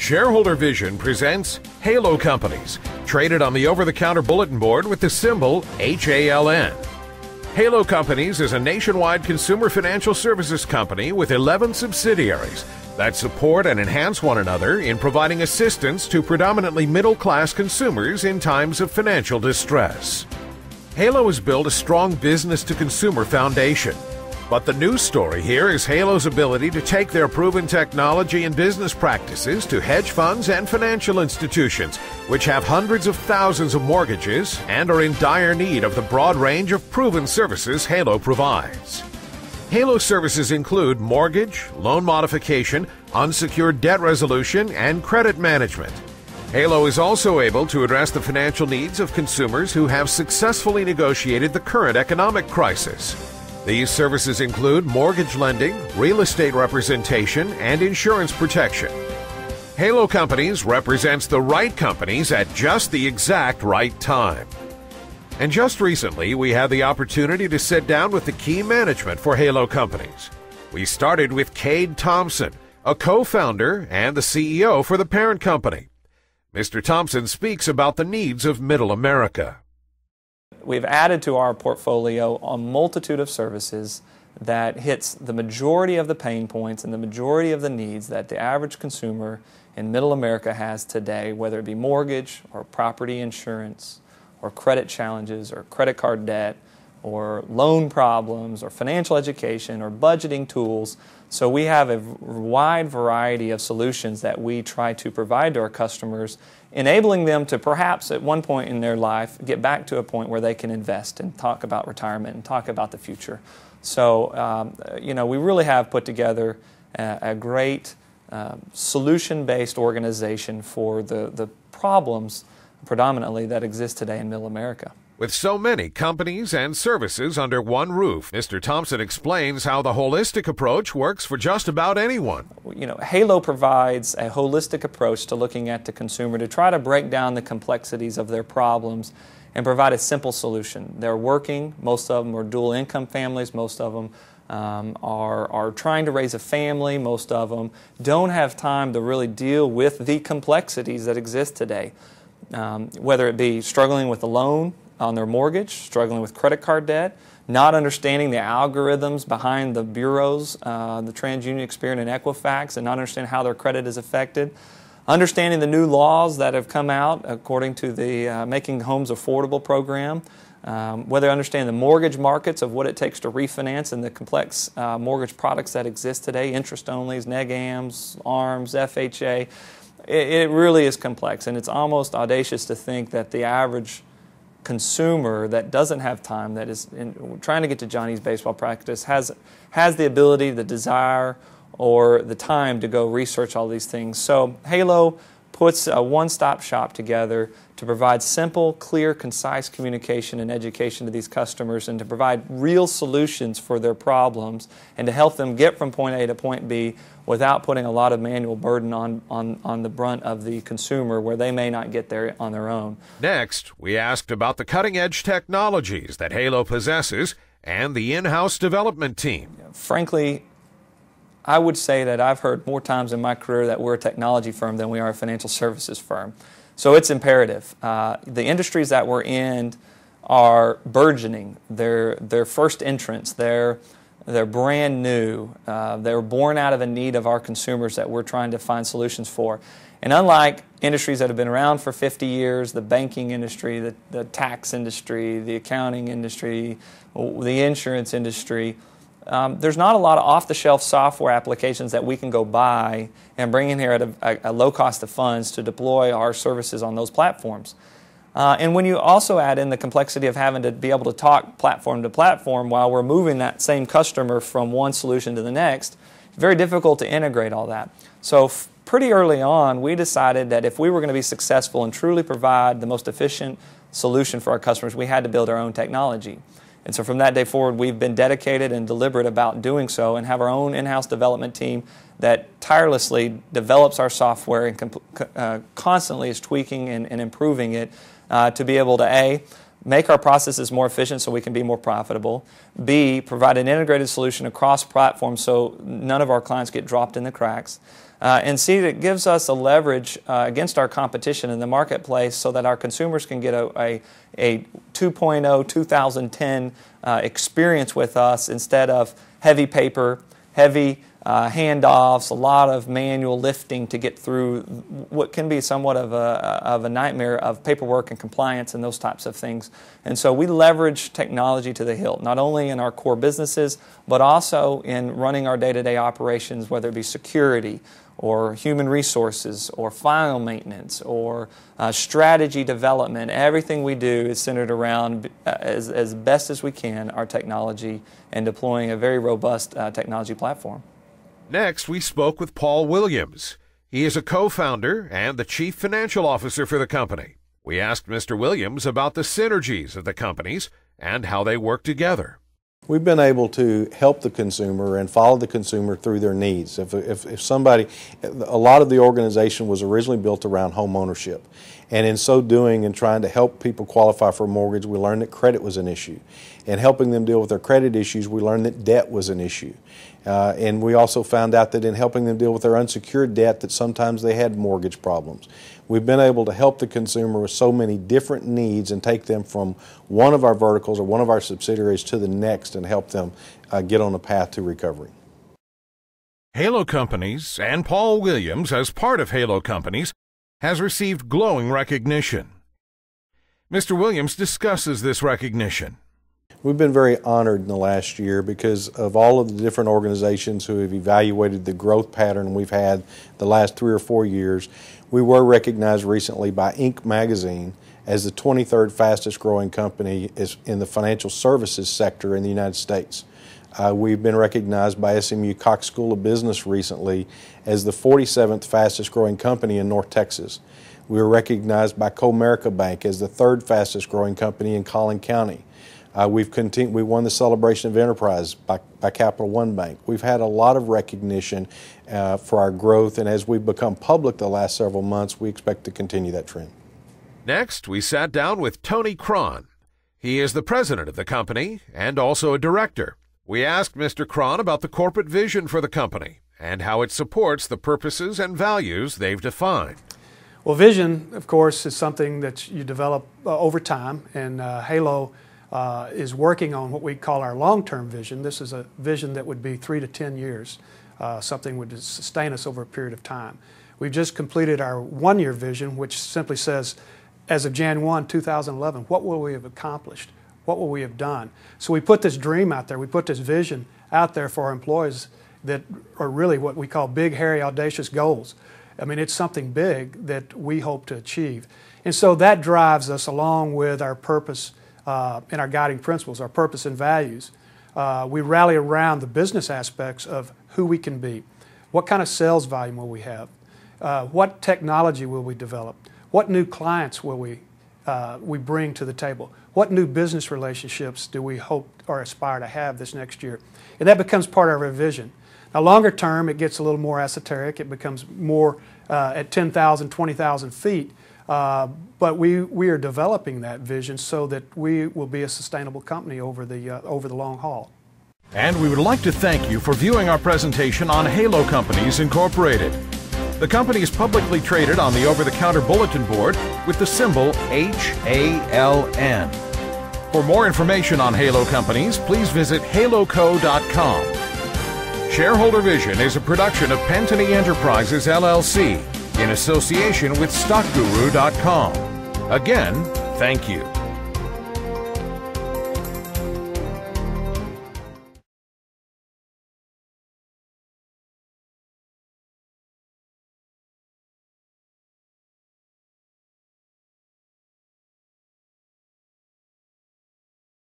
Shareholder Vision presents Halo Companies, traded on the over-the-counter bulletin board with the symbol HALN. Halo Companies is a nationwide consumer financial services company with 11 subsidiaries that support and enhance one another in providing assistance to predominantly middle-class consumers in times of financial distress. Halo has built a strong business-to-consumer foundation. But the news story here is Halo's ability to take their proven technology and business practices to hedge funds and financial institutions, which have hundreds of thousands of mortgages and are in dire need of the broad range of proven services Halo provides. Halo services include mortgage, loan modification, unsecured debt resolution, and credit management. Halo is also able to address the financial needs of consumers who have successfully negotiated the current economic crisis. These services include mortgage lending, real estate representation, and insurance protection. Halo Companies represents the right companies at just the exact right time. And just recently, we had the opportunity to sit down with the key management for Halo Companies. We started with Cade Thompson, a co-founder and the CEO for the parent company. Mr. Thompson speaks about the needs of Middle America. We've added to our portfolio a multitude of services that hits the majority of the pain points and the majority of the needs that the average consumer in Middle America has today, whether it be mortgage or property insurance or credit challenges or credit card debt or loan problems or financial education or budgeting tools. So we have a wide variety of solutions that we try to provide to our customers, enabling them to perhaps at one point in their life get back to a point where they can invest and talk about retirement and talk about the future. So, we really have put together a great solution-based organization for the problems predominantly that exist today in Middle America. With so many companies and services under one roof, Mr. Thompson explains how the holistic approach works for just about anyone. Halo provides a holistic approach to looking at the consumer to try to break down the complexities of their problems and provide a simple solution. They're working, most of them are dual income families, most of them are trying to raise a family, most of them don't have time to really deal with the complexities that exist today. Whether it be struggling with a loan on their mortgage, struggling with credit card debt, not understanding the algorithms behind the bureaus, the TransUnion, Experian, and Equifax, and not understanding how their credit is affected, understanding the new laws that have come out according to the Making Homes Affordable program, whether they understand the mortgage markets of what it takes to refinance and the complex mortgage products that exist today, interest-onlys, neg-ams, ARMs, FHA. It really is complex, and it's almost audacious to think that the average consumer that doesn't have time, that is trying to get to Johnny's baseball practice, has the ability, the desire, or the time to go research all these things. So Halo puts a one-stop shop together to provide simple, clear, concise communication and education to these customers and to provide real solutions for their problems and to help them get from point A to point B without putting a lot of manual burden on the brunt of the consumer where they may not get there on their own. Next, we asked about the cutting-edge technologies that Halo possesses and the in-house development team. Frankly, I would say that I've heard more times in my career that we're a technology firm than we are a financial services firm. So it's imperative. The industries that we're in are burgeoning. They're first entrants. They're brand new. They're born out of a need of our consumers that we're trying to find solutions for. And unlike industries that have been around for 50 years, the banking industry, the tax industry, the accounting industry, the insurance industry, there's not a lot of off-the-shelf software applications that we can go buy and bring in here at a low cost of funds to deploy our services on those platforms. And when you also add in the complexity of having to be able to talk platform to platform while we're moving that same customer from one solution to the next, it's very difficult to integrate all that. So pretty early on, we decided that if we were going to be successful and truly provide the most efficient solution for our customers, we had to build our own technology. And so from that day forward, we've been dedicated and deliberate about doing so and have our own in-house development team that tirelessly develops our software and constantly is tweaking and improving it to be able to, A, make our processes more efficient so we can be more profitable, B, provide an integrated solution across platforms so none of our clients get dropped in the cracks, and see that it gives us a leverage against our competition in the marketplace so that our consumers can get a 2.0 2010 experience with us instead of heavy paper, heavy handoffs, a lot of manual lifting to get through what can be somewhat of a nightmare of paperwork and compliance and those types of things. And so we leverage technology to the hilt, not only in our core businesses, but also in running our day-to-day operations, whether it be security or human resources or file maintenance or strategy development. Everything we do is centered around, as best as we can, our technology and deploying a very robust technology platform. Next, we spoke with Paul Williams. He is a co-founder and the chief financial officer for the company. We asked Mr. Williams about the synergies of the companies and how they work together. We've been able to help the consumer and follow the consumer through their needs. If somebody, a lot of the organization was originally built around home ownership. And in so doing and trying to help people qualify for a mortgage, we learned that credit was an issue. And helping them deal with their credit issues, we learned that debt was an issue. And we also found out that in helping them deal with their unsecured debt, that sometimes they had mortgage problems. We've been able to help the consumer with so many different needs and take them from one of our verticals or one of our subsidiaries to the next and help them get on a path to recovery. Halo Companies and Paul Williams, as part of Halo Companies, has received glowing recognition. Mr. Williams discusses this recognition. We've been very honored in the last year because of all of the different organizations who have evaluated the growth pattern we've had the last 3 or 4 years. We were recognized recently by Inc. magazine as the 23rd fastest growing company in the financial services sector in the United States. We've been recognized by SMU Cox School of Business recently as the 47th fastest growing company in North Texas. We were recognized by Comerica Bank as the 3rd fastest growing company in Collin County. We won the Celebration of Enterprise by Capital One Bank. We've had a lot of recognition for our growth, and as we've become public the last several months, we expect to continue that trend. Next, we sat down with Tony Cron. He is the president of the company and also a director. We asked Mr. Cron about the corporate vision for the company and how it supports the purposes and values they've defined. Well, vision, of course, is something that you develop over time, and Halo is working on what we call our long-term vision. This is a vision that would be 3 to 10 years, something would sustain us over a period of time. We've just completed our one-year vision, which simply says, as of January 1, 2011, what will we have accomplished? What will we have done? So we put this dream out there, we put this vision out there for our employees that are really what we call big, hairy, audacious goals. I mean, it's something big that we hope to achieve. And so that drives us along with our purpose and our guiding principles, our purpose and values. We rally around the business aspects of who we can be. What kind of sales volume will we have? What technology will we develop? What new clients will we bring to the table? What new business relationships do we hope or aspire to have this next year? And that becomes part of our vision. Now, longer term, it gets a little more esoteric. It becomes more at 10,000, 20,000 feet. But we are developing that vision so that we will be a sustainable company over the long haul. And we would like to thank you for viewing our presentation on Halo Companies Incorporated. The company is publicly traded on the over-the-counter bulletin board with the symbol HALN. For more information on Halo Companies, please visit haloco.com. Shareholder Vision is a production of Pentony Enterprises, LLC, in association with StockGuru.com. Again, thank you.